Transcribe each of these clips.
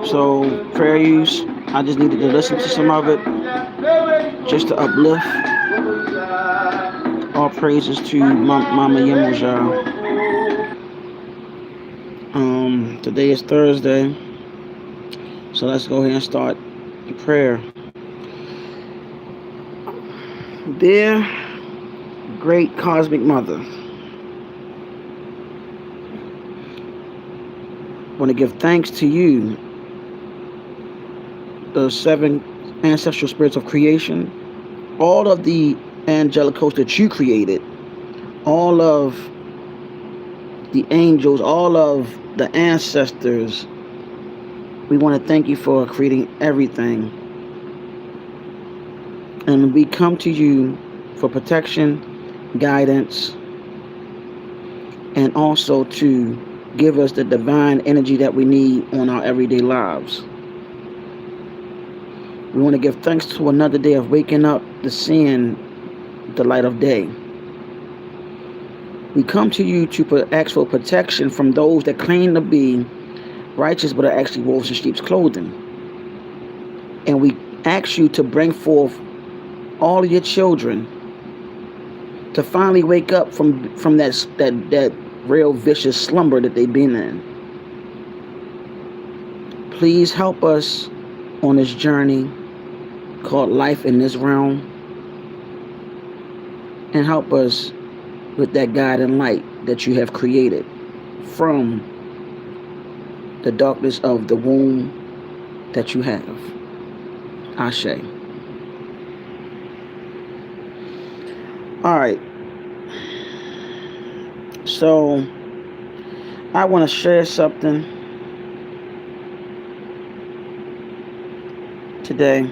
So prayer use, I just needed to listen to some of it just to uplift. All praises to Mama Yemoja. Today is Thursday, so let's go ahead and start the prayer. Dear great cosmic mother, I want to give thanks to you, the seven ancestral spirits of creation, all of the angelic hosts that you created, all of the angels, all of the ancestors. We want to thank you for creating everything. And we come to you for protection, guidance, and also to give us the divine energy that we need on our everyday lives. We want to give thanks to another day of waking up to seeing the light of day. We come to you to ask for protection from those that claim to be righteous but are actually wolves in sheep's clothing. And we ask you to bring forth all of your children to finally wake up from that real vicious slumber that they've been in. Please help us on this journey called life in this realm, and help us with that guiding light that you have created from the darkness of the womb that you have. Ashe. All right. So I want to share something today.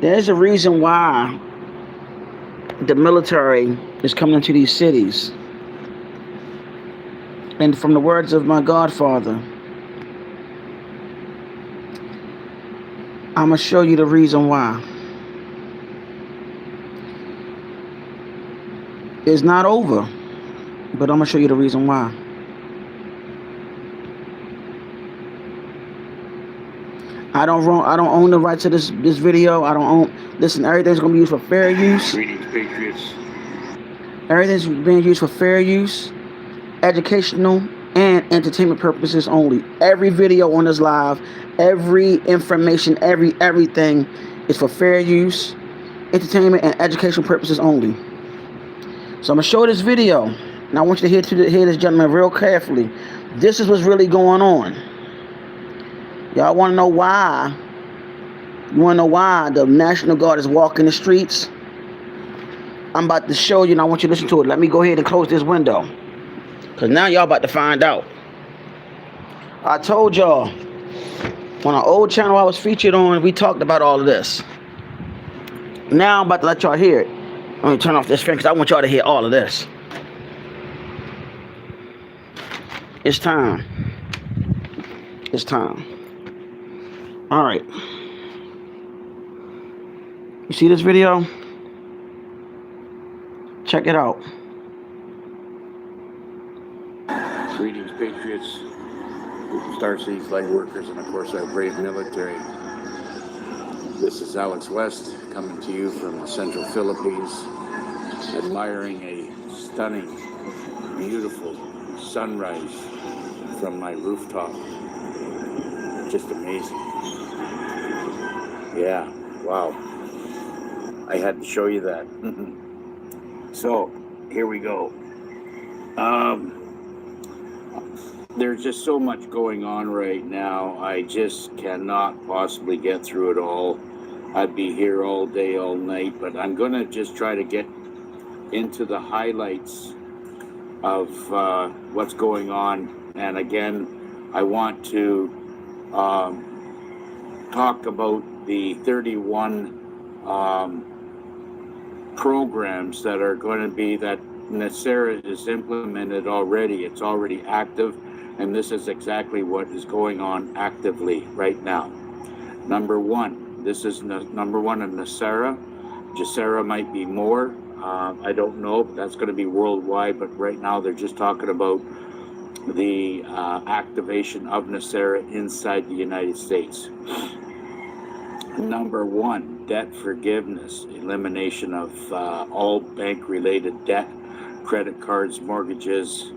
There's a reason why the military is coming into these cities. And from the words of my godfather, I'm going to show you the reason why. It's not over, but I'm going to show you the reason why. I don't own the rights to this video. I don't own. Listen, everything's going to be used for fair use. Greetings, Patriots. Everything's being used for fair use, educational, and entertainment purposes only. Every video on this live, every information, everything is for fair use, entertainment, and educational purposes only. So I'm going to show this video, and I want you to hear this gentleman real carefully. This is what's really going on. Y'all want to know why? You want to know why the National Guard is walking the streets? I'm about to show you, and I want you to listen to it. Let me go ahead and close this window, because now y'all about to find out. I told y'all, on an old channel I was featured on, we talked about all of this. Now I'm about to let y'all hear it. Let me turn off this fan, because I want y'all to hear all of this. It's time. It's time. All right. You see this video? Check it out. Greetings, Patriots, Star Seeds, light workers, and of course our brave military. This is Alex West coming to you from the Central Philippines, admiring a stunning, beautiful sunrise from my rooftop. Just amazing. Yeah, wow. I had to show you that. So, here we go. There's just so much going on right now. I just cannot possibly get through it all. I'd be here all day, all night, but I'm going to just try to get into the highlights of what's going on. And again, I want to talk about the 31 programs that are going to be, that NESARA is implemented already. It's already active, and this is exactly what is going on actively right now. Number one, this is number one in NESARA. GESARA might be more. I don't know, but that's going to be worldwide. But right now they're just talking about the activation of NESARA inside the United States. Number one, debt forgiveness, elimination of all bank-related debt, credit cards, mortgages,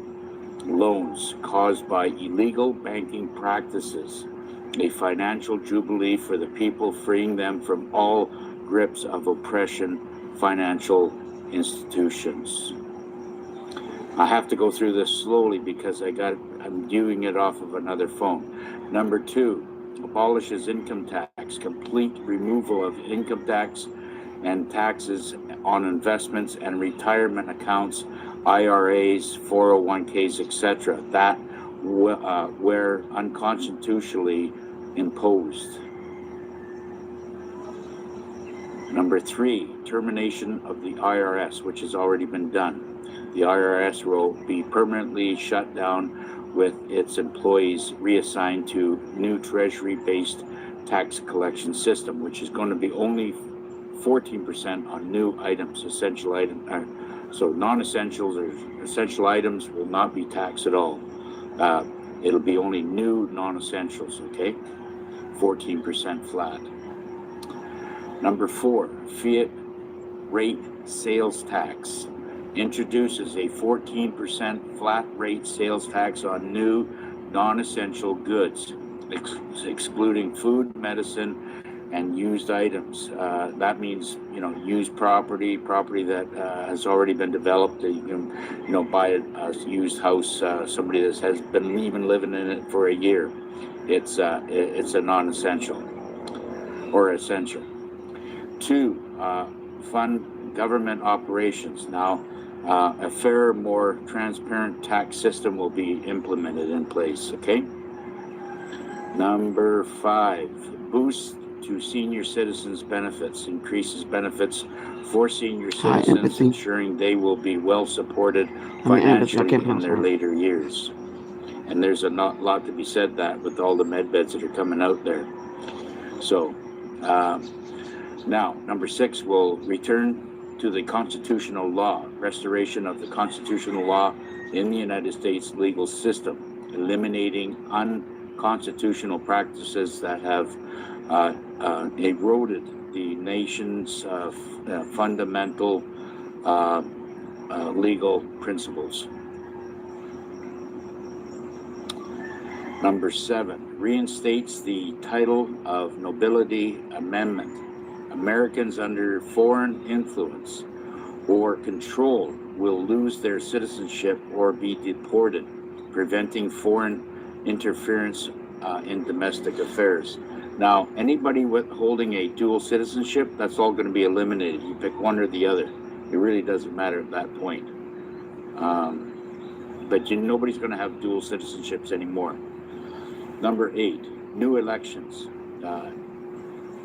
loans caused by illegal banking practices, a financial jubilee for the people, freeing them from all grips of oppression, financial institutions. I have to go through this slowly because I'm viewing it off of another phone. Number two, abolishes income tax, complete removal of income tax and taxes on investments and retirement accounts, IRAs, 401ks, etc., that were unconstitutionally imposed. Number three, termination of the IRS, which has already been done. The IRS will be permanently shut down with its employees reassigned to new treasury-based tax collection system, which is going to be only 14% on new items, essential items. So non-essentials or essential items will not be taxed at all. It'll be only new non-essentials, okay? 14% flat. Number four, fiat rate sales tax. Introduces a 14% flat rate sales tax on new non-essential goods, excluding food, medicine, and used items. That means, used property that has already been developed. Buy a used house, somebody that has been even living in it for a year. It's a non-essential or essential. Two, fund government operations. Now, a fairer, more transparent tax system will be implemented in place, okay? Number five, boost to senior citizens' benefits, increases benefits for senior citizens, ensuring they will be well supported financially in their later years. And there's a lot to be said that with all the med beds that are coming out there. So, now, number six, will return to the constitutional law, restoration of the constitutional law in the United States legal system, eliminating unconstitutional practices that have eroded the nation's fundamental legal principles. Number seven, reinstates the title of nobility amendment. Americans under foreign influence or control will lose their citizenship or be deported, preventing foreign interference in domestic affairs. Now, anybody holding a dual citizenship, that's all going to be eliminated. You pick one or the other. It really doesn't matter at that point. But nobody's going to have dual citizenships anymore. Number eight, new elections.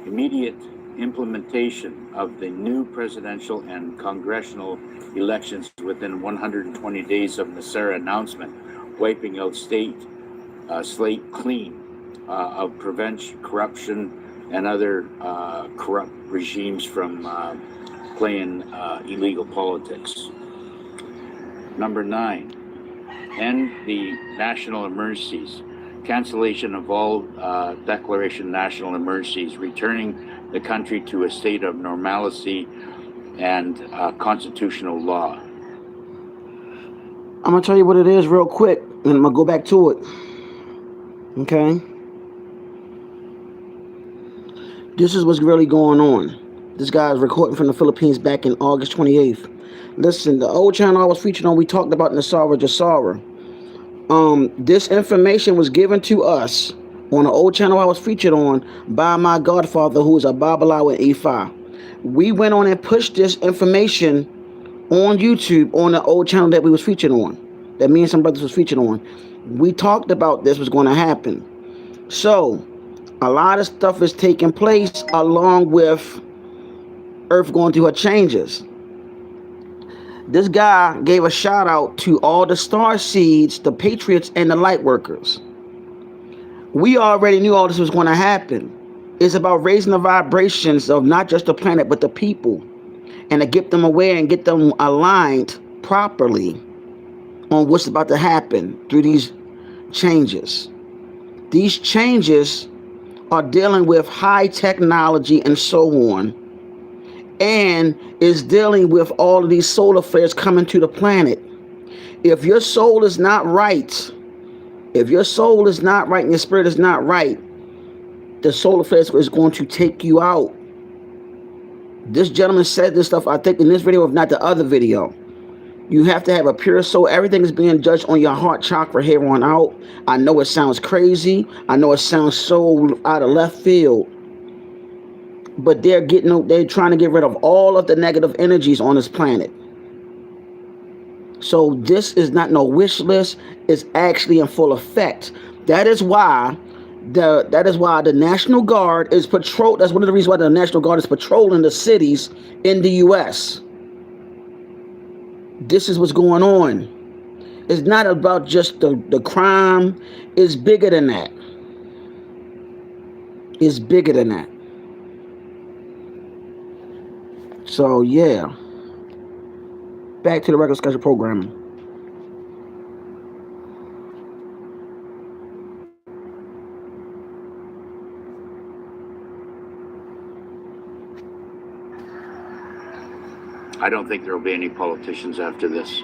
Immediate implementation of the new presidential and congressional elections within 120 days of NESARA announcement, wiping out slate clean of prevent corruption and other corrupt regimes from playing illegal politics. Number nine, end the national emergencies. Cancellation of all declaration national emergencies, returning the country to a state of normalcy and constitutional law. I'm going to tell you what it is real quick, and I'm going to go back to it. Okay? This is what's really going on. This guy is recording from the Philippines back in August 28th. Listen, the old channel I was featured on, we talked about NESARA Jasara. This information was given to us on the old channel I was featured on by my godfather, who is a Babalawo Ifa. We went on and pushed this information on YouTube on the old channel that we was featured on, that me and some brothers was featured on. We talked about this was going to happen. So, a lot of stuff is taking place along with Earth going through her changes. This guy gave a shout out to all the star seeds, the patriots, and the light workers. We already knew all this was going to happen. It's about raising the vibrations of not just the planet, but the people, and to get them aware and get them aligned properly on what's about to happen through these changes. These changes are dealing with high technology and so on, and is dealing with all of these solar flares coming to the planet. If your soul is not right, if your soul is not right and your spirit is not right, the solar flare is going to take you out. This gentleman said this stuff, I think, in this video, if not the other video. You have to have a pure soul. Everything is being judged on your heart chakra here on out. I know it sounds crazy. I know it sounds so out of left field. But they're trying to get rid of all of the negative energies on this planet. So this is not no wish list. It's actually in full effect. That is why the National Guard is patrol. That's one of the reasons why the National Guard is patrolling the cities in the U.S. This is what's going on. It's not about just the crime. It's bigger than that. It's bigger than that. So, yeah. Back to the regular schedule programming. I don't think there will be any politicians after this.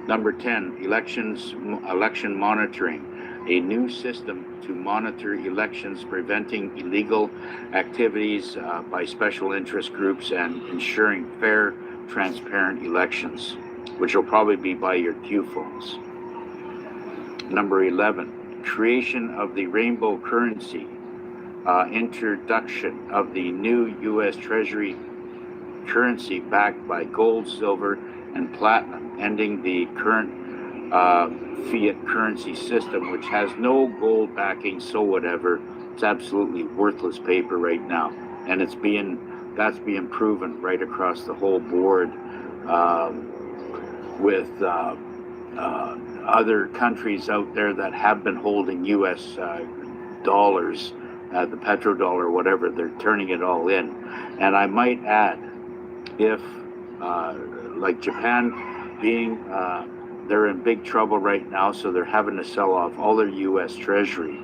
Number 10, election monitoring. A new system to monitor elections, preventing illegal activities by special interest groups and ensuring fair, transparent elections, which will probably be by your Q phones. Number 11, creation of the rainbow currency, introduction of the new U.S. Treasury currency backed by gold, silver, and platinum, ending the current fiat currency system, which has no gold backing, so whatever. It's absolutely worthless paper right now, and that's being proven right across the whole board with other countries out there that have been holding U.S. dollars, the petrodollar, whatever. They're turning it all in, and I might add, if like Japan being they're in big trouble right now, so they're having to sell off all their U.S. Treasury.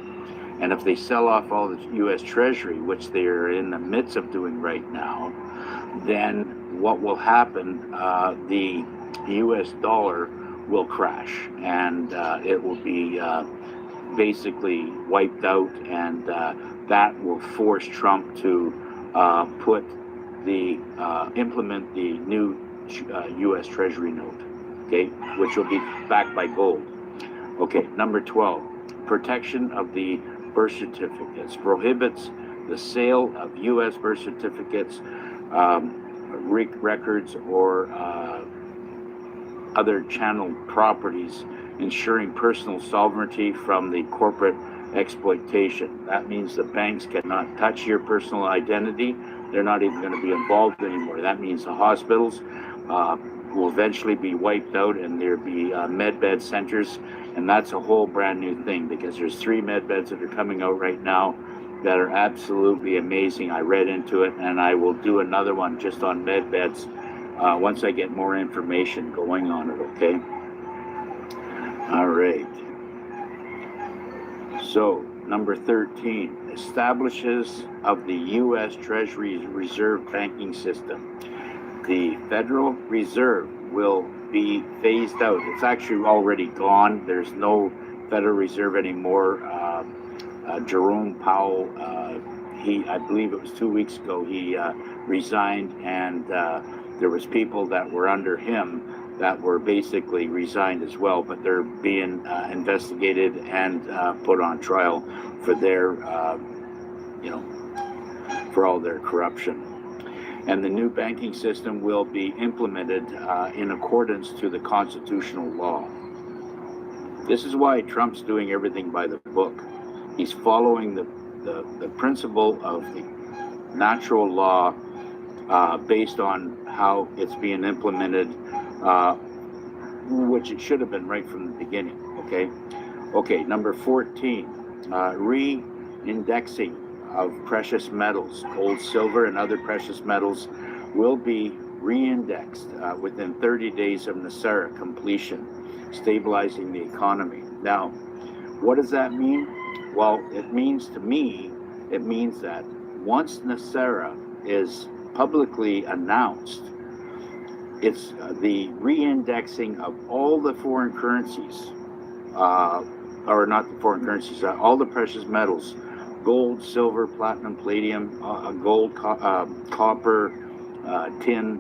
And if they sell off all the U.S. Treasury, which they are in the midst of doing right now, then what will happen, the U.S. dollar will crash, and it will be basically wiped out, and that will force Trump to implement the new U.S. Treasury note, okay, which will be backed by gold. Okay, number 12, protection of the birth certificates, prohibits the sale of U.S. birth certificates, records, or other channeled properties, ensuring personal sovereignty from the corporate exploitation. That means the banks cannot touch your personal identity. They're not even going to be involved anymore. That means the hospitals will eventually be wiped out, and there'll be med bed centers, and that's a whole brand new thing, because there's 3 med beds that are coming out right now that are absolutely amazing. I read into it, and I will do another one just on med beds once I get more information going on it, okay? All right. So, number 13, establishes of the U.S. Treasury Reserve banking system. The Federal Reserve will be phased out. It's actually already gone. There's no Federal Reserve anymore. Jerome Powell, I believe it was 2 weeks ago, he resigned, and there was people that were under him that were basically resigned as well, but they're being investigated and put on trial for their, for all their corruption. And the new banking system will be implemented in accordance to the constitutional law. This is why Trump's doing everything by the book. He's following the principle of the natural law based on how it's being implemented, which it should have been right from the beginning, okay? Okay, number 14, re-indexing of precious metals, gold, silver, and other precious metals will be re-indexed within 30 days of NESARA completion. stabilizing the economy. Now, what does that mean? Well, it means to me, it means that once NESARA is publicly announced, it's the re-indexing of all the foreign currencies, or not the foreign currencies, all the precious metals, gold, silver, platinum, palladium, gold, copper, tin,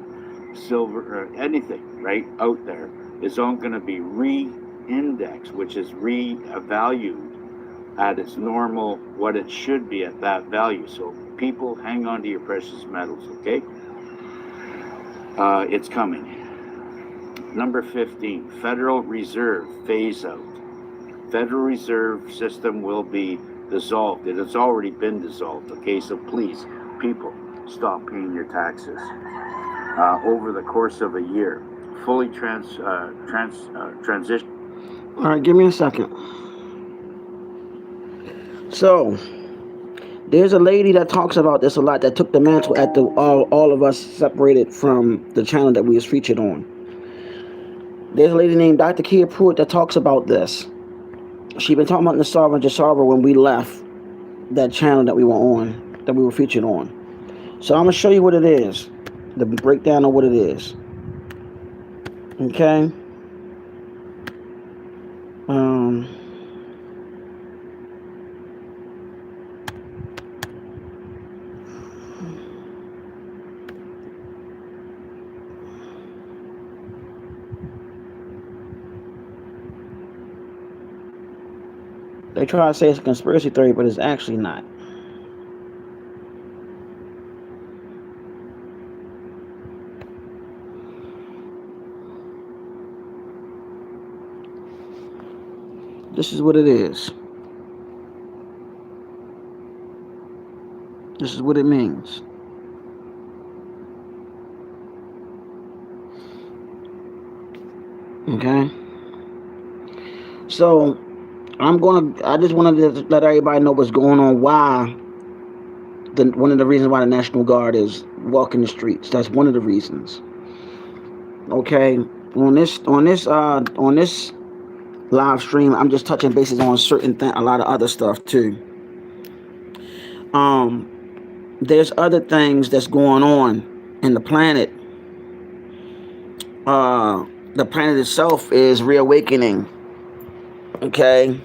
silver, anything, right, out there is all going to be re-indexed, which is re-valued at its normal, what it should be at that value. So people, hang on to your precious metals, okay? It's coming. Number 15, Federal Reserve phase out. Federal Reserve system will be dissolved. It has already been dissolved, okay? So please, people, stop paying your taxes over the course of a year. Fully transition. All right, give me a second. So, there's a lady that talks about this a lot that took the mantle at the all of us separated from the channel that we was featured on. There's a lady named Dr. Kia Pruitt that talks about this. She been talking about NESARA and GESARA when we left that channel that we were on, that we were featured on. So I'm gonna show you what it is, the breakdown of what it is. Okay. They try to say it's a conspiracy theory, but it's actually not. This is what it is. This is what it means. Okay. So I just wanted to let everybody know what's going on. Why one of the reasons why the National Guard is walking the streets. That's one of the reasons. Okay. On this live stream, I'm just touching bases on a lot of other stuff too. There's other things that's going on in the planet. The planet itself is reawakening. Okay.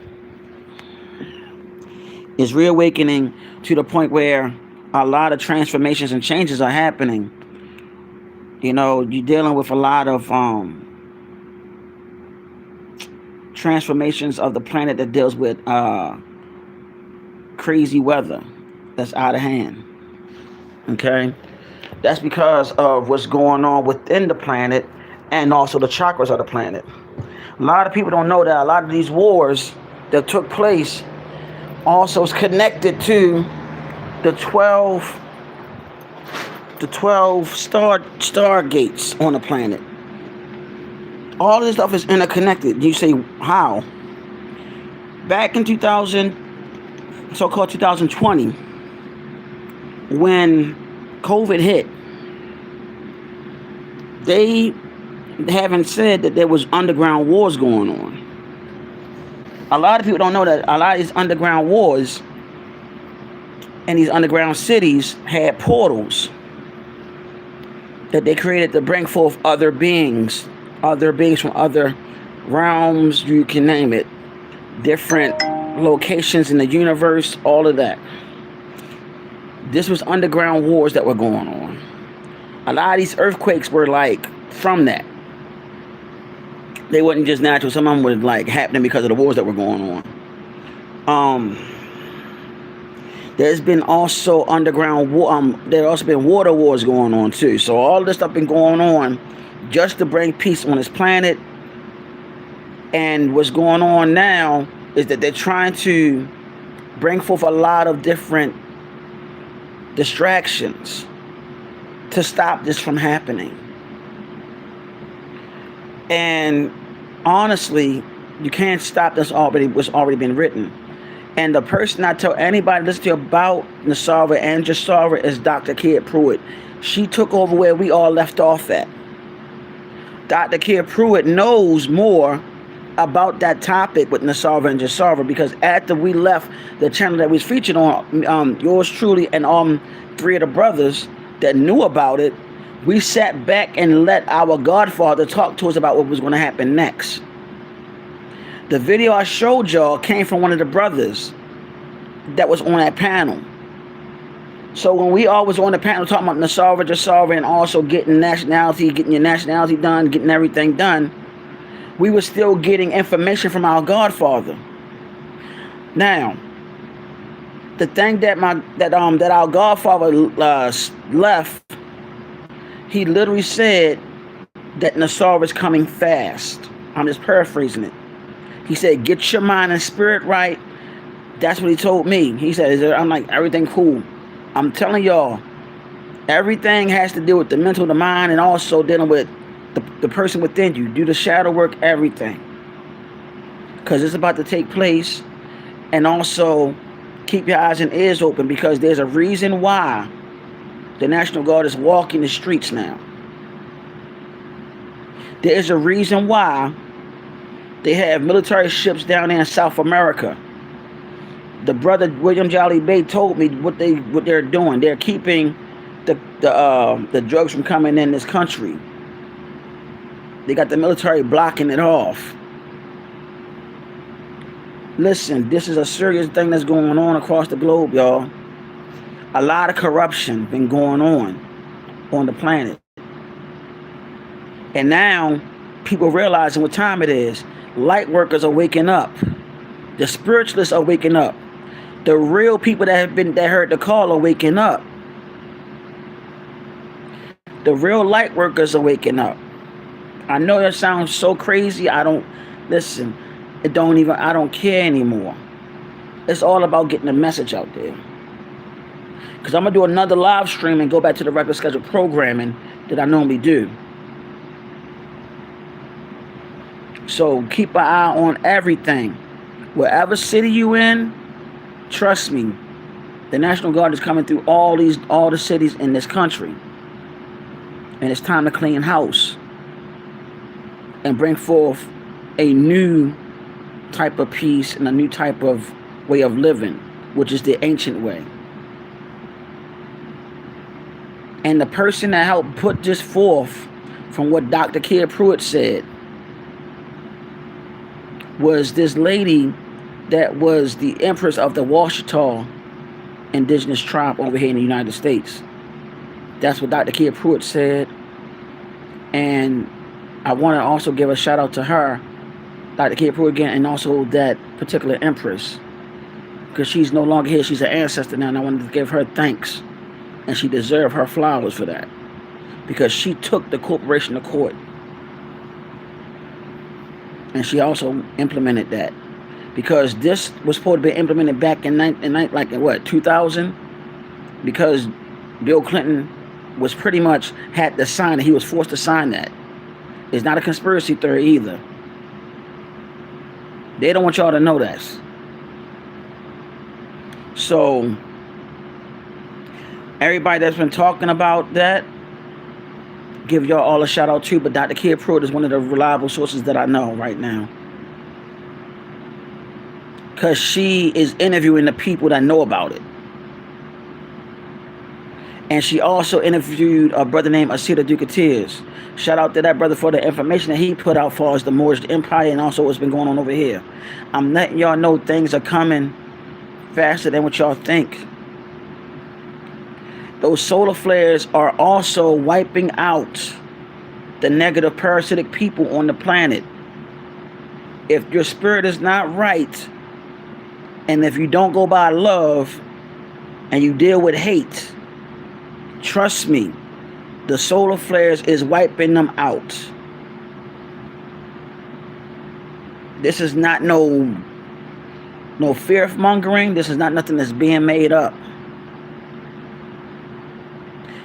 Is reawakening to the point where a lot of transformations and changes are happening. You know, you're dealing with a lot of transformations of the planet that deals with crazy weather that's out of hand. Okay, that's because of what's going on within the planet and also the chakras of the planet. A lot of people don't know that a lot of these wars that took place also is connected to the 12 stargates on the planet. All this stuff is interconnected. You say, how? Back in so-called 2020, when COVID hit, they haven't said that there was underground wars going on. A lot of people don't know that a lot of these underground wars and these underground cities had portals that they created to bring forth other beings from other realms, you can name it, different locations in the universe, all of that. This was underground wars that were going on. A lot of these earthquakes were like from that. They wasn't just natural. Some of them were like happening because of the wars that were going on. There's been also underground war. There also been water wars going on too. So all this stuff been going on just to bring peace on this planet. And what's going on now is that they're trying to bring forth a lot of different distractions to stop this from happening. And honestly, you can't stop what's already been written. And the person I tell anybody listen to about NESARA and GESARA is Dr. Kia Pruitt. She took over where we all left off at. Dr. Kia Pruitt knows more about that topic with Nasara and Jasara, because after we left the channel that we was featured on, yours truly and 3 of the brothers that knew about it, we sat back and let our Godfather talk to us about what was going to happen next. The video I showed y'all came from one of the brothers that was on that panel. So when we all was on the panel talking about Nasara, Jasara, and also getting your nationality done, getting everything done, we were still getting information from our Godfather. Now, the thing that our Godfather left, he literally said that Nasara is coming fast. I'm just paraphrasing it. He said, get your mind and spirit right. That's what he told me. He said, I'm like, everything cool. I'm telling y'all, everything has to do with the mental, the mind, and also dealing with the person within you. Do the shadow work, everything. Because it's about to take place. And also, keep your eyes and ears open, because there's a reason why the National Guard is walking the streets now. There is a reason why they have military ships down there in South America. The brother William Jolly Bay told me what they're doing. They're keeping the drugs from coming in this country. They got the military blocking it off. Listen, this is a serious thing that's going on across the globe, y'all. A lot of corruption been going on the planet. And now people realizing what time it is. Light workers are waking up. The spiritualists are waking up. The real people that heard the call are waking up. The real light workers are waking up. I know that sounds so crazy. I don't care anymore. It's all about getting the message out there. Because I'm going to do another live stream and go back to the regular scheduled programming that I normally do. So keep an eye on everything. Wherever city you in, trust me, the National Guard is coming through all the cities in this country. And it's time to clean house and bring forth a new type of peace and a new type of way of living, which is the ancient way. And the person that helped put this forth, from what Dr. Kid Pruitt said, was this lady that was the empress of the Washita indigenous tribe over here in the United States. That's what Dr. Kid Pruitt said. And I want to also give a shout out to her, Dr. Kid Pruitt again, and also that particular empress, because she's no longer here. She's an ancestor now, and I wanted to give her thanks. And she deserved her flowers for that, because she took the corporation to court. And she also implemented that, because this was supposed to be implemented back in 2000, because Bill Clinton was pretty much had to sign it. He was forced to sign that. It's not a conspiracy theory either. They don't want y'all to know that. So everybody that's been talking about that, give y'all all a shout out too. But Dr. Kid Pruitt is one of the reliable sources that I know right now, because she is interviewing the people that know about it. And she also interviewed a brother named Asita Ducateers. Shout out to that brother for the information that he put out for us, the Moorish Empire, and also what's been going on over here. I'm letting y'all know things are coming faster than what y'all think. Those solar flares are also wiping out the negative parasitic people on the planet. If your spirit is not right, and if you don't go by love, and you deal with hate, trust me, the solar flares is wiping them out. This is not no fear mongering. This is not nothing that's being made up.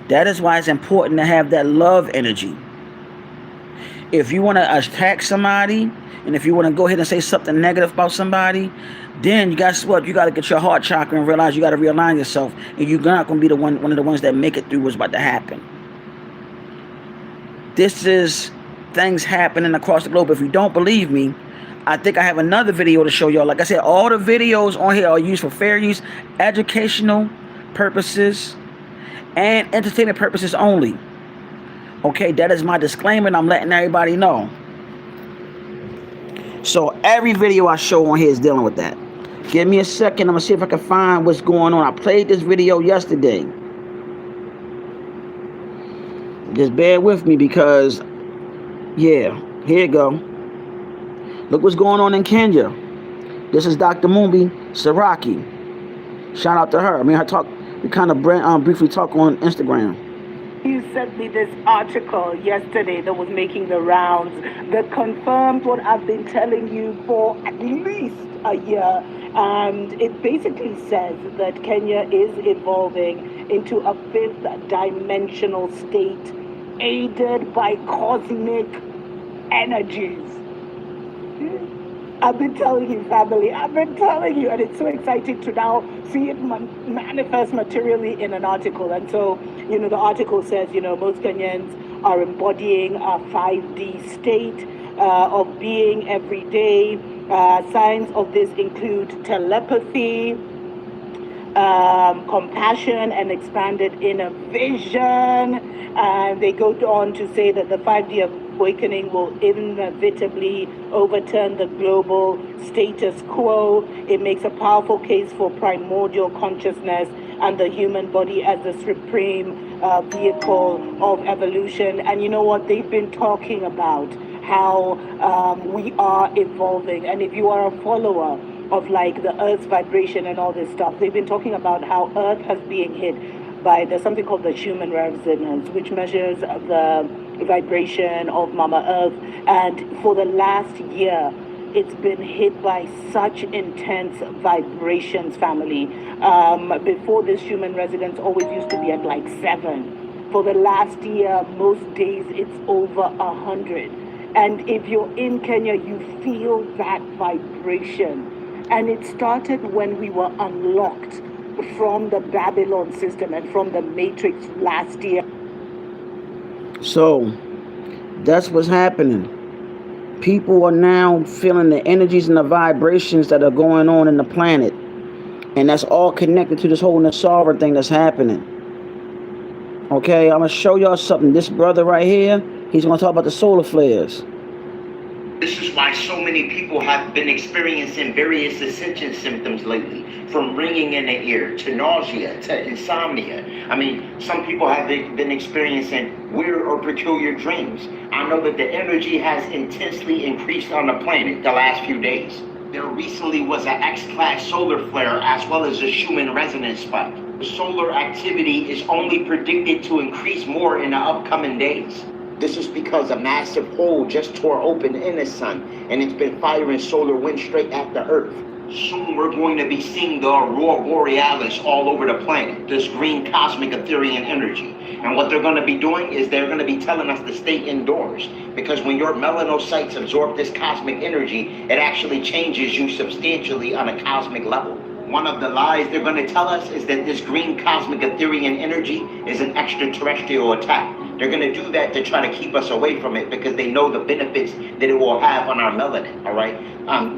That is why it's important to have that love energy. If you want to attack somebody, and if you want to go ahead and say something negative about somebody, then guess what? You got to get your heart chakra and realize you got to realign yourself, and you're not going to be one of the ones that make it through what's about to happen. This is things happening across the globe. If you don't believe me, I think I have another video to show y'all. Like I said, all the videos on here are used for fair use, educational purposes, and entertainment purposes only. Okay, that is my disclaimer, and I'm letting everybody know. So every video I show on here is dealing with that. Give me a second. I'm going to see if I can find what's going on. I played this video yesterday. Just bear with me because, yeah, here you go. Look what's going on in Kenya. This is Dr. Mumbi Saraki. Shout out to her. I mean, we kind of briefly talk on Instagram. You sent me this article yesterday that was making the rounds that confirmed what I've been telling you for at least a year. And it basically says that Kenya is evolving into a fifth dimensional state aided by cosmic energies. I've been telling you, family, I've been telling you, and it's so exciting to now see it manifest materially in an article. And so, the article says, most Kenyans are embodying a 5D state of being every day. Signs of this include telepathy, compassion, and expanded inner vision. And they go on to say that the 5D awakening will inevitably overturn the global status quo. It makes a powerful case for primordial consciousness and the human body as the supreme vehicle of evolution. And you know what? They've been talking about how we are evolving. And if you are a follower of like the Earth's vibration and all this stuff, they've been talking about how Earth has been hit by there's something called the Schumann resonance, which measures the vibration of Mama Earth. And for the last year, it's been hit by such intense vibrations, family. Before this Schumann resonance always used to be at like 7. For the last year, most days it's over 100. And if you're in Kenya, you feel that vibration. And it started when we were unlocked from the Babylon system and from the Matrix last year. So that's what's happening. People are now feeling the energies and the vibrations that are going on in the planet. And that's all connected to this whole Nasara thing that's happening. Okay, I'm going to show y'all something. This brother right here, he's going to talk about the solar flares. This is why so many people have been experiencing various ascension symptoms lately, from ringing in the ear to nausea to insomnia. I mean, some people have been experiencing weird or peculiar dreams. I know that the energy has intensely increased on the planet the last few days. There recently was an X-class solar flare as well as a Schumann resonance spike. The solar activity is only predicted to increase more in the upcoming days. This is because a massive hole just tore open in the sun, and it's been firing solar wind straight at the Earth. Soon we're going to be seeing the aurora borealis all over the planet, this green cosmic Ethereum energy. And what they're going to be doing is they're going to be telling us to stay indoors, because when your melanocytes absorb this cosmic energy, it actually changes you substantially on a cosmic level. One of the lies they're going to tell us is that this green cosmic Ethereum energy is an extraterrestrial attack. They're going to do that to try to keep us away from it because they know the benefits that it will have on our melanin, all right?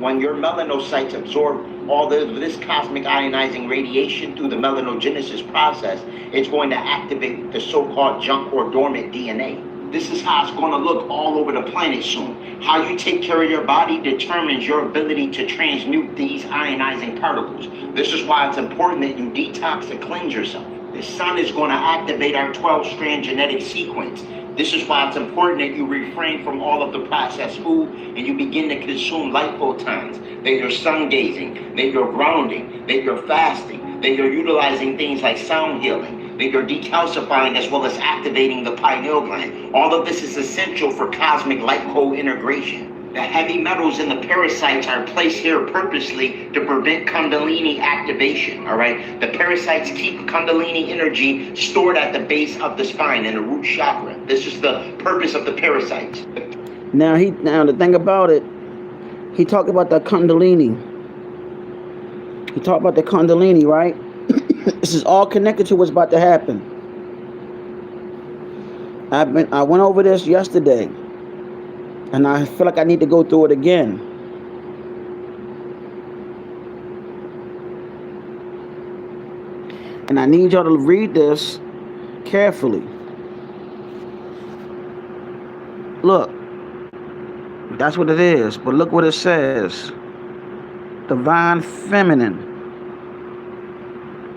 When your melanocytes absorb all this cosmic ionizing radiation through the melanogenesis process, it's going to activate the so-called junk or dormant DNA. This is how it's going to look all over the planet soon. How you take care of your body determines your ability to transmute these ionizing particles. This is why it's important that you detox and cleanse yourself. The sun is going to activate our 12-strand genetic sequence. This is why it's important that you refrain from all of the processed food and you begin to consume light photons, that you're sun gazing, that you're grounding, that you're fasting, that you're utilizing things like sound healing, that you're decalcifying as well as activating the pineal gland. All of this is essential for cosmic light co-integration. The heavy metals in the parasites are placed here purposely to prevent Kundalini activation, all right? The parasites keep Kundalini energy stored at the base of the spine in the root chakra. This is the purpose of the parasites. Now the thing about it, he talked about the Kundalini. He talked about the Kundalini, right? This is all connected to what's about to happen. I went over this yesterday, and I feel like I need to go through it again. And I need y'all to read this carefully. Look, that's what it is. But look what it says. Divine feminine,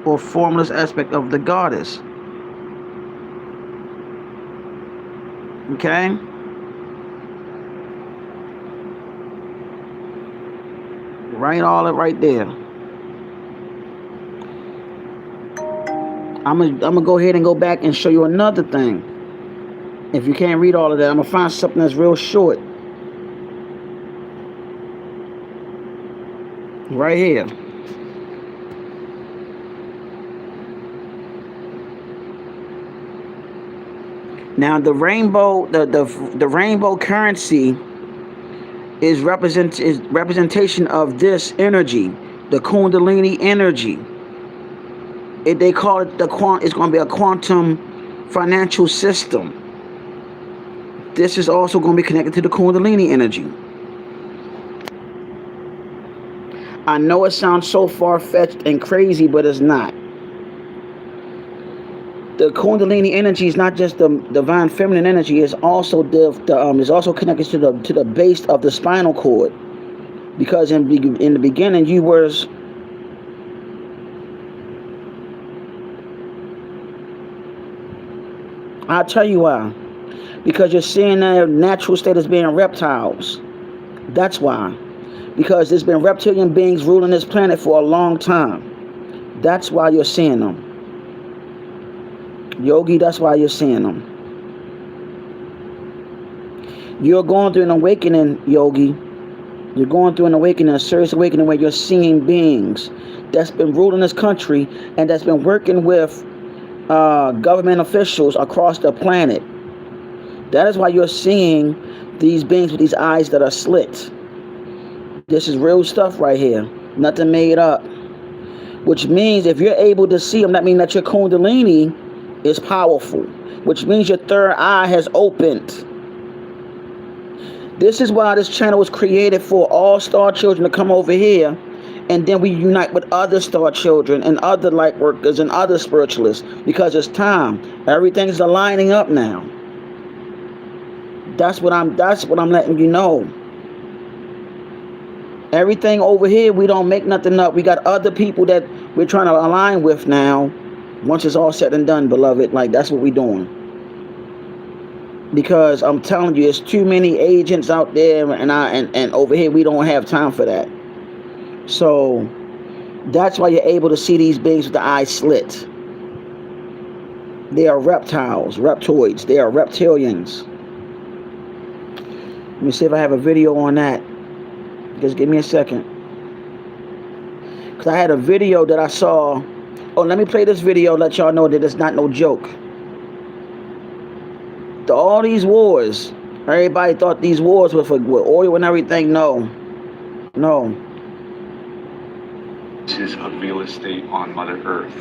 or formless aspect of the goddess. Okay? Write all it right there. I'm gonna go ahead and go back and show you another thing. If you can't read all of that, I'm gonna find something that's real short. Right here. Now the rainbow, the rainbow currency is representation of this energy, the Kundalini energy. They call it it's going to be a quantum financial system. This is also going to be connected to the Kundalini energy. I know it sounds so far-fetched and crazy, but it's not. The Kundalini energy is not just the divine feminine energy. It's also is also connected to the base of the spinal cord, because in the beginning you were. I'll tell you why. Because you're seeing their natural state as being reptiles. That's why. Because there's been reptilian beings ruling this planet for a long time. That's why you're seeing them. Yogi, that's why you're seeing them. You're going through an awakening, Yogi. You're going through an awakening, a serious awakening, where you're seeing beings that's been ruling this country and that's been working with government officials across the planet. That is why you're seeing these beings with these eyes that are slit. This is real stuff right here. Nothing made up. Which means if you're able to see them, that means that your Kundalini is powerful. Which means your third eye has opened. This is why this channel was created, for all star children to come over here, and then we unite with other star children and other light workers and other spiritualists, because it's time. Everything's aligning up now. That's what I'm letting you know. Everything over here, we don't make nothing up. We got other people that we're trying to align with now. Once it's all said and done, beloved, like that's what we're doing. Because I'm telling you, there's too many agents out there, and over here we don't have time for that. So that's why you're able to see these beings with the eyes slit. They are reptiles, reptoids. They are reptilians. Let me see if I have a video on that. Just give me a second. Because I had a video that I saw. Oh, let me play this video, let y'all know that it's not no joke. All these wars, everybody thought these wars were for oil and everything. No. This is a real estate on Mother Earth.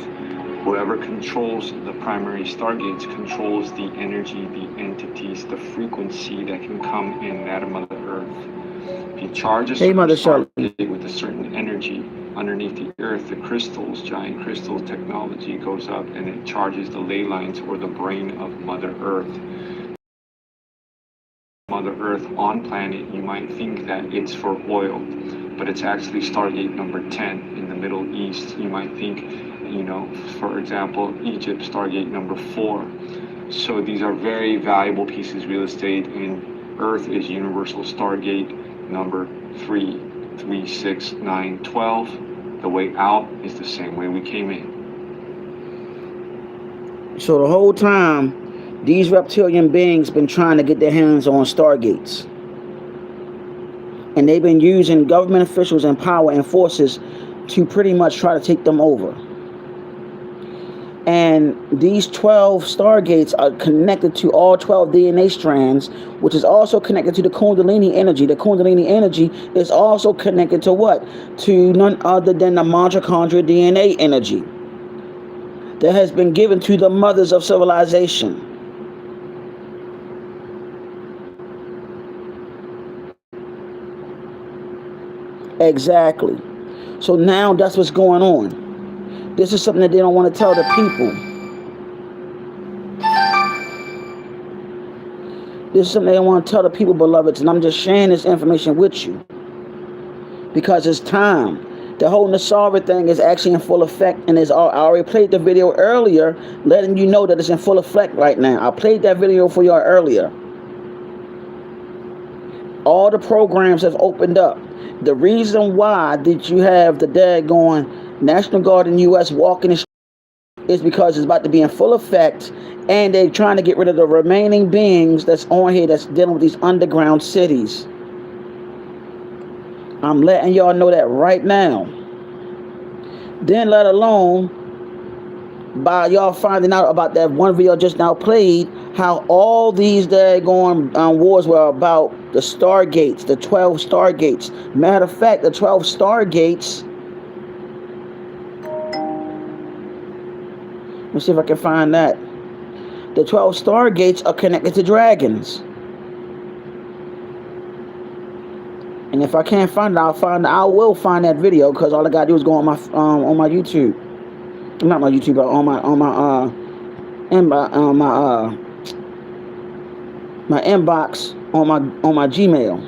Whoever controls the primary stargates controls the energy, the entities, the frequency that can come in at Mother Earth. If you charge a stargate with a certain energy underneath the earth, the crystals, giant crystal technology goes up and it charges the ley lines or the brain of Mother Earth. Mother Earth on planet, you might think that it's for oil, but it's actually Stargate number 10 in the Middle East. You might think, for example, Egypt, Stargate number 4. So these are very valuable pieces of real estate, and Earth is Universal Stargate number 3, 3, 6, 9, 12. The way out is the same way we came in. So the whole time, these reptilian beings been trying to get their hands on stargates. And they've been using government officials and power and forces to pretty much try to take them over. And these 12 stargates are connected to all 12 DNA strands, which is also connected to the Kundalini energy. The Kundalini energy is also connected to what? To none other than the mitochondrial DNA energy that has been given to the mothers of civilization. Exactly. So now that's what's going on. This is something that they don't want to tell the people. This is something they don't want to tell the people, beloveds, and I'm just sharing this information with you because it's time. The whole Nasara thing is actually in full effect, and I already played the video earlier, letting you know that it's in full effect right now. I played that video for y'all earlier. All the programs have opened up. The reason why did you have the daggone National Guard in the U.S. walking the street is because it's about to be in full effect, and they're trying to get rid of the remaining beings that's on here that's dealing with these underground cities. I'm letting y'all know that right now. Then let alone by y'all finding out about that one video I just now played, how all these daggone wars were about the Stargates, the 12 Stargates. Matter of fact, the 12 Stargates, let me see if I can find that. The 12 Stargates are connected to dragons. And if I can't find it, I will find that video, because all I gotta do is go on my YouTube. Not my YouTube, but on my inbox on my Gmail.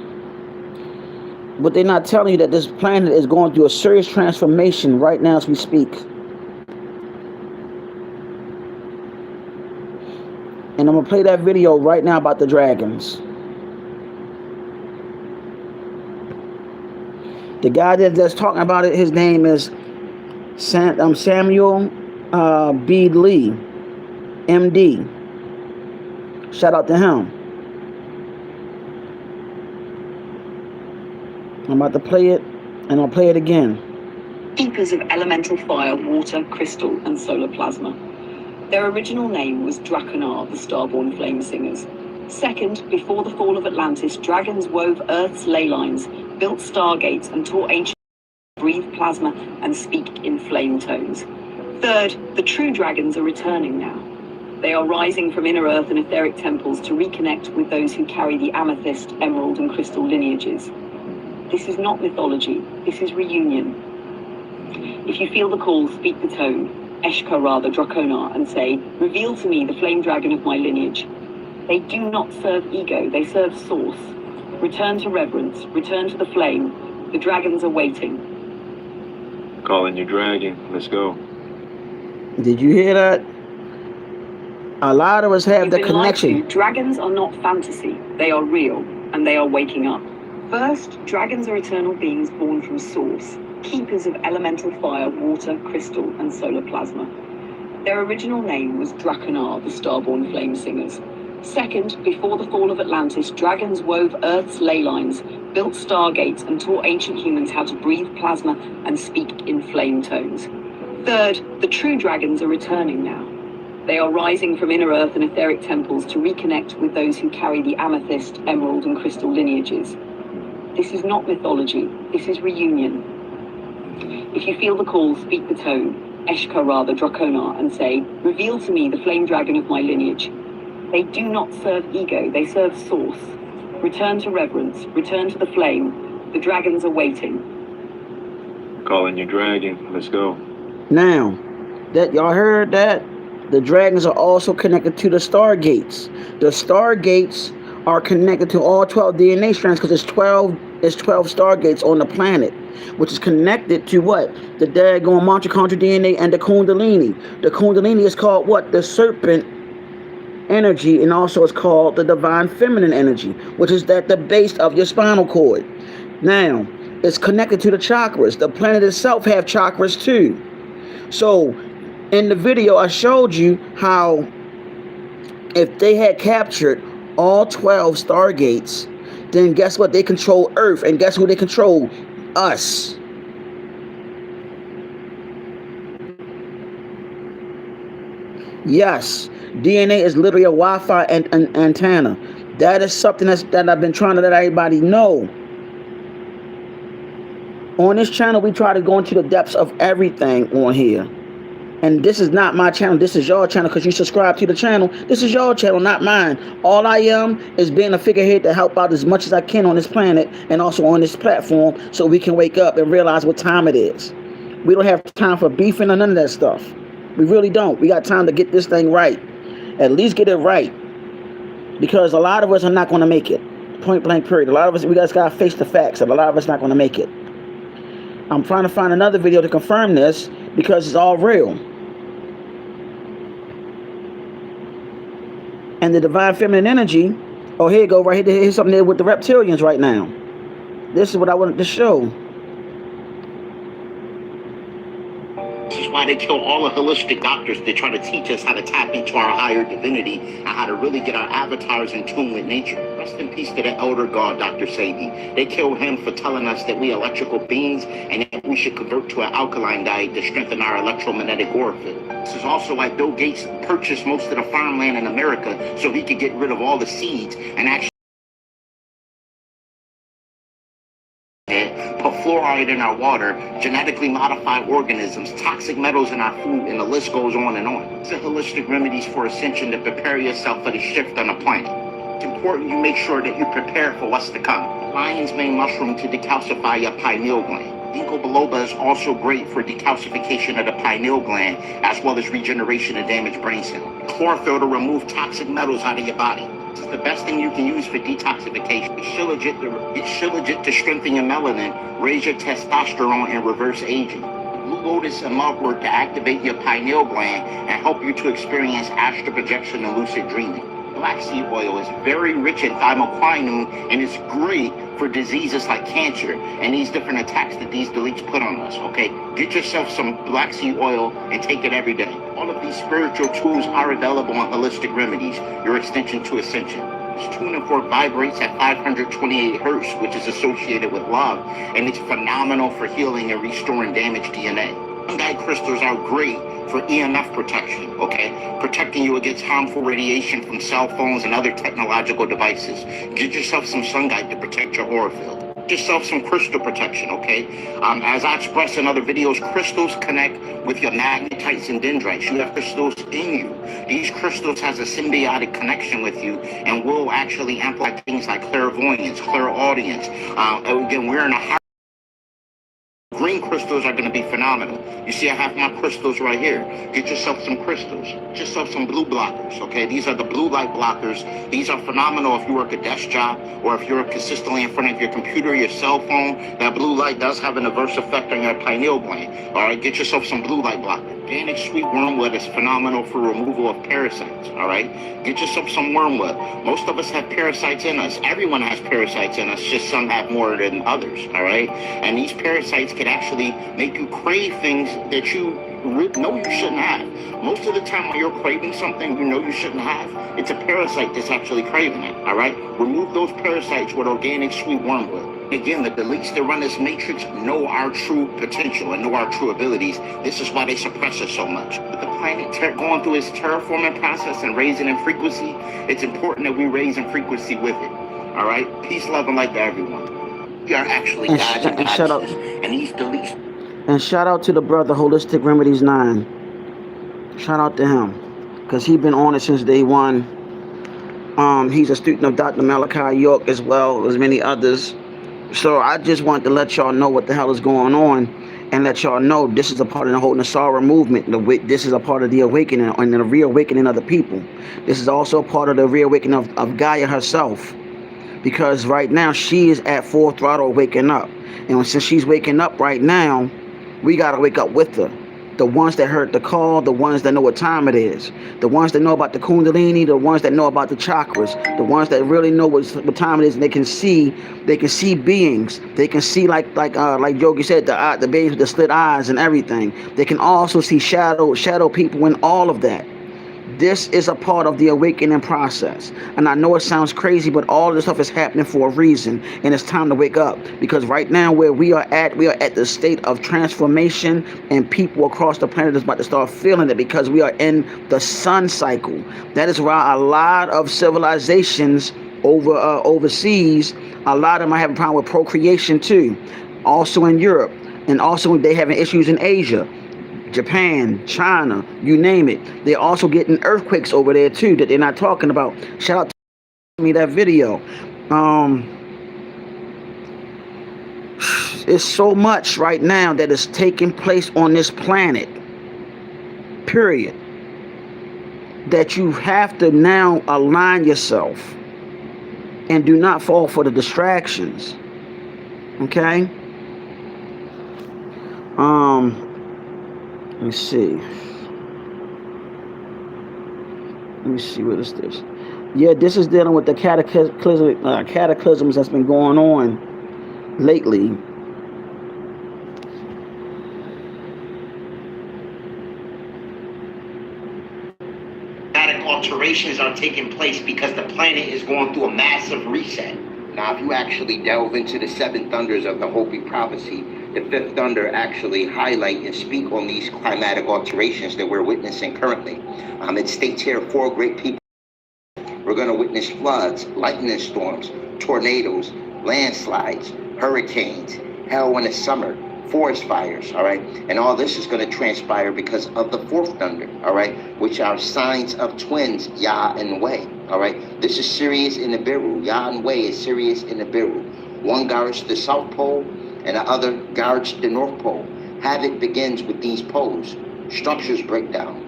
But they're not telling you that this planet is going through a serious transformation right now as we speak. And I'm gonna play that video right now about the dragons. The guy that's talking about it, his name is Samuel B. Lee, MD. Shout out to him. I'm about to play it, and I'll play it again. Keepers of elemental fire, water, crystal, and solar plasma. Their original name was Draconar, the Starborn Flame Singers. Second, before the fall of Atlantis, dragons wove Earth's ley lines, built stargates, and taught ancient to breathe plasma and speak in flame tones. Third, the true dragons are returning now. They are rising from inner Earth and etheric temples to reconnect with those who carry the amethyst, emerald, and crystal lineages. This is not mythology, this is reunion. If you feel the call, speak the tone, Eshkara the Draconar, and say, reveal to me the flame dragon of my lineage. They do not serve ego, they serve source. Return to reverence, return to the flame. The dragons are waiting. Calling you dragon. Let's go. Did you hear that? A lot of us have You've the been lied connection. to. Dragons are not fantasy, they are real, and they are waking up. First, dragons are eternal beings born from source, keepers of elemental fire, water, crystal, and solar plasma. Their original name was Draconar, the Starborn Flame Singers. Second, before the fall of Atlantis, dragons wove Earth's ley lines, built stargates, and taught ancient humans how to breathe plasma and speak in flame tones. Third, the true dragons are returning now. They are rising from inner Earth and etheric temples to reconnect with those who carry the amethyst, emerald, and crystal lineages. This is not mythology, this is reunion. If you feel the call, speak the tone, Eshkara the Draconar, and say, reveal to me the flame dragon of my lineage. They do not serve ego, they serve source. Return to reverence, return to the flame. The dragons are waiting. Calling you dragon. Let's go. Now, that y'all heard that? The dragons are also connected to the Stargates. The Stargates are connected to all 12 DNA strands, because it's 12 Stargates on the planet, which is connected to what? The daggone mitochondrial DNA and the Kundalini. The Kundalini is called what? The serpent energy, and also it's called the divine feminine energy, which is at the base of your spinal cord. Now, it's connected to the chakras. The planet itself have chakras too. So, in the video, I showed you how if they had captured all 12 Stargates, then guess what? They control Earth, and guess who they control? Us. Yes, DNA is literally a Wi-Fi antenna. That is something that I've been trying to let everybody know. On this channel, we try to go into the depths of everything on here. And this is not my channel. This is your channel, because you subscribe to the channel. This is your channel, not mine. All I am is being a figurehead to help out as much as I can on this planet and also on this platform, so we can wake up and realize what time it is. We don't have time for beefing or none of that stuff. We really don't. We got time to get this thing right. At least get it right. Because a lot of us are not going to make it. Point blank period. A lot of us, we guys got to face the facts that a lot of us not going to make it. I'm trying to find another video to confirm this because it's all real. And the divine feminine energy, oh, here you go, right here. Here's something there with the reptilians right now. This is what I wanted to show. This is why they kill all the holistic doctors. They try to teach us how to tap into our higher divinity and how to really get our avatars in tune with nature. Rest in peace to the elder god, Dr. Sadie. They killed him for telling us that we electrical beings and that we should convert to an alkaline diet to strengthen our electromagnetic aura field. This is also why Bill Gates purchased most of the farmland in America so he could get rid of all the seeds and actually put fluoride in our water, genetically modify organisms, toxic metals in our food, and the list goes on and on. It's a holistic remedies for ascension to prepare yourself for the shift on the planet. It's important you make sure that you prepare for what's to come. Lion's mane mushroom to decalcify your pineal gland. Ginkgo biloba is also great for decalcification of the pineal gland, as well as regeneration of damaged brain cells. Chlorophyll to remove toxic metals out of your body. This is the best thing you can use for detoxification. It's Shilajit to strengthen your melanin, raise your testosterone, and reverse aging. Blue lotus and mugwort to activate your pineal gland and help you to experience astral projection and lucid dreaming. Black seed oil is very rich in thymoquinone and it's great for diseases like cancer and these different attacks that these deletes put on us, okay? Get yourself some black seed oil and take it every day. All of these spiritual tools are available on Holistic Remedies, your extension to ascension. This tuning fork vibrates at 528 hertz, which is associated with love, and it's phenomenal for healing and restoring damaged DNA. Sunlight crystals are great for EMF protection, okay? Protecting you against harmful radiation from cell phones and other technological devices. Get yourself some sunlight to protect your aura field. Get yourself some crystal protection, okay? As I expressed in other videos, crystals connect with your magnetites and dendrites. You have crystals in you. These crystals has a symbiotic connection with you and will actually amplify things like clairvoyance, clairaudience. Again, we're in a green crystals are going to be phenomenal. You see, I have my crystals right here. Get yourself some crystals. Get yourself some blue blockers, okay? These are the blue light blockers. These are phenomenal if you work a desk job or if you're consistently in front of your computer, your cell phone. That blue light does have an adverse effect on your pineal gland. All right, get yourself some blue light blocker. Organic sweet wormwood is phenomenal for removal of parasites, all right? Get yourself some wormwood. Most of us have parasites in us. Everyone has parasites in us, just some have more than others, all right? And these parasites can actually make you crave things that you know you shouldn't have. Most of the time when you're craving something you know you shouldn't have, it's a parasite that's actually craving it, all right? Remove those parasites with organic sweet wormwood. Again, the deletes that run this matrix know our true potential and know our true abilities. This is why they suppress us so much. With the planet going through its terraforming process and raising in frequency, it's important that we raise in frequency with it. All right? Peace, love, and light to everyone. We are actually gods and goddesses, and these deletes. And shout out to the brother Holistic Remedies 9. Shout out to him, because he's been on it since day one. He's a student of Dr. Malachi York as well as many others. So I just want to let y'all know what the hell is going on and let y'all know this is a part of the whole Nasara movement. This is a part of the awakening and the reawakening of the people. This is also part of the reawakening of Gaia herself. Because right now she is at full throttle waking up. And since she's waking up right now, we got to wake up with her. The ones that heard the call, the ones that know what time it is, the ones that know about the Kundalini, the ones that know about the chakras, the ones that really know what time it is, and they can see beings. They can see like Yogi said, the beings with the slit eyes and everything. They can also see shadow people and all of that. This is a part of the awakening process. And I know it sounds crazy, but all of this stuff is happening for a reason. And it's time to wake up. Because right now where we are at the state of transformation, and people across the planet is about to start feeling it because we are in the sun cycle. That is why a lot of civilizations overseas, a lot of them are having a problem with procreation too. Also in Europe. And also they having issues in Asia. Japan, China, you name it. They're also getting earthquakes over there too that they're not talking about. Shout out to me that video. It's so much right now that is taking place on this planet, period, that you have to now align yourself and do not fall for the distractions. Okay? Let me see. What is this? Yeah, this is dealing with the cataclysms that's been going on lately. Alterations are taking place because the planet is going through a massive reset. Now, if you actually delve into the seven thunders of the Hopi prophecy, the fifth thunder actually highlight and speak on these climatic alterations that we're witnessing currently. It states here 4 great people. We're going to witness floods, lightning storms, tornadoes, landslides, hurricanes, hell in the summer, forest fires, all right? And all this is going to transpire because of the fourth thunder, all right? Which are signs of twins, Yah and Wei, all right? This is Sirius in the Nibiru. Yah and Wei is Sirius in the Nibiru. One guards the South Pole and the other guards the North Pole. Havoc begins with these poles. Structures break down.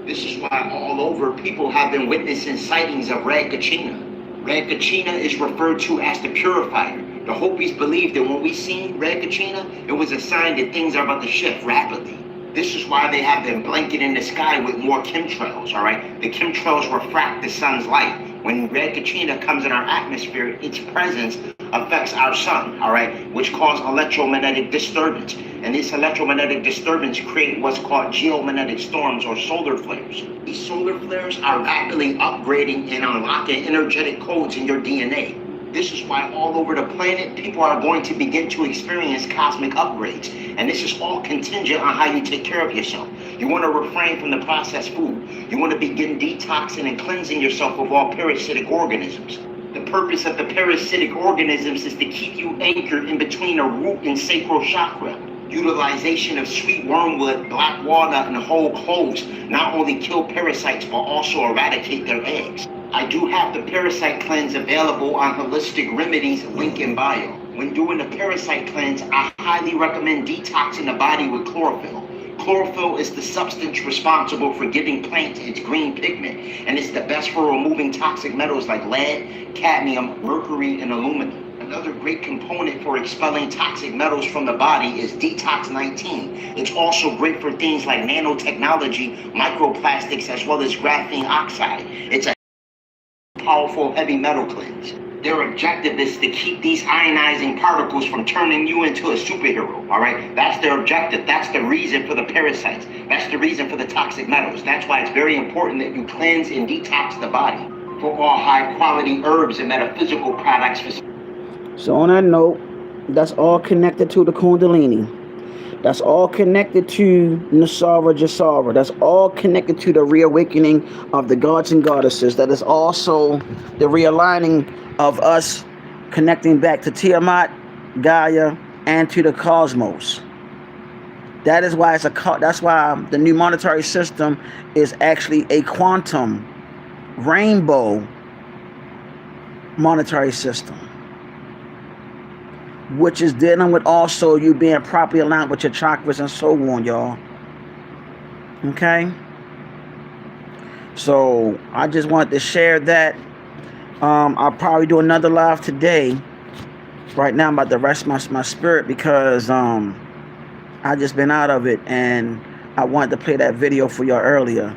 This is why all over people have been witnessing sightings of Red Kachina. Red Kachina is referred to as the purifier. The Hopis believe that when we see Red Kachina, it was a sign that things are about to shift rapidly. This is why they have been blanketing the sky with more chemtrails, all right? The chemtrails refract the sun's light. When Red Kachina comes in our atmosphere, its presence affects our sun, all right? Which causes electromagnetic disturbance. And this electromagnetic disturbance create what's called geomagnetic storms or solar flares. These solar flares are rapidly upgrading and unlocking energetic codes in your DNA. This is why all over the planet, people are going to begin to experience cosmic upgrades. And this is all contingent on how you take care of yourself. You want to refrain from the processed food. You want to begin detoxing and cleansing yourself of all parasitic organisms. The purpose of the parasitic organisms is to keep you anchored in between a root and sacral chakra. Utilization of sweet wormwood, black walnut, and whole cloves not only kill parasites, but also eradicate their eggs. I do have the parasite cleanse available on Holistic Remedies, link in bio. When doing a parasite cleanse, I highly recommend detoxing the body with chlorophyll. Chlorophyll is the substance responsible for giving plants its green pigment, and it's the best for removing toxic metals like lead, cadmium, mercury, and aluminum. Another great component for expelling toxic metals from the body is Detox 19. It's also great for things like nanotechnology, microplastics, as well as graphene oxide. It's a powerful heavy metal cleanse. Their objective is to keep these ionizing particles from turning you into a superhero, all right? That's their objective. That's the reason for the parasites. That's the reason for the toxic metals. That's why it's very important that you cleanse and detox the body for all high-quality herbs and metaphysical products. So on that note, that's all connected to the Kundalini. That's all connected to Nasara Jasara. That's all connected to the reawakening of the gods and goddesses. That is also the realigning of us connecting back to Tiamat, Gaia, and to the cosmos. That is why that's why the new monetary system is actually a quantum rainbow monetary system, which is dealing with also you being properly aligned with your chakras and so on, y'all. Okay? So I just wanted to share that. I'll probably do another live today. Right now I'm about to rest my spirit because I just been out of it, and I wanted to play that video for y'all earlier.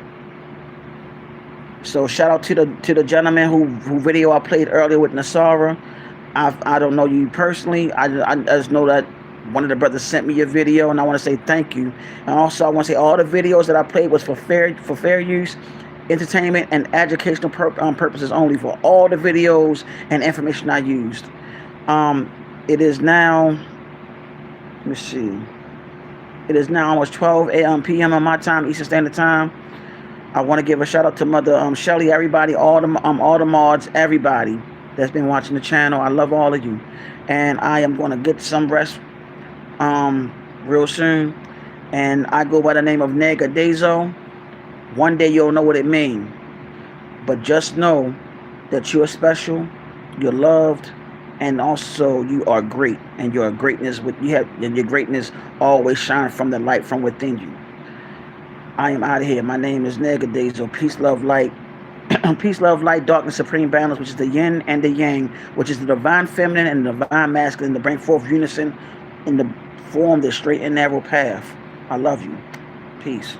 So shout out to the gentleman who video I played earlier with Nasara. I don't know you personally. I just know that one of the brothers sent me your video, and I want to say thank you. And also I want to say all the videos that I played was for fair use, entertainment, and educational purposes only. For all the videos and information I used. It is now, let me see. It is now almost 12 p.m. on my time, Eastern Standard Time. I want to give a shout out to Mother Shelly, everybody, all the mods, everybody that's been watching the channel. I love all of you, and I am going to get some rest real soon. And I go by the name of Nega Dezo. One day you'll know what it means, but just know that you're special, you're loved, and also you are great, and your greatness and your greatness always shine from the light from within you. I am out of here. My name is Negadazo. Peace, love, light. Peace, love, light, darkness, supreme balance, which is the yin and the yang, which is the divine feminine and the divine masculine, to bring forth unison in the form the straight and narrow path. I love you. Peace.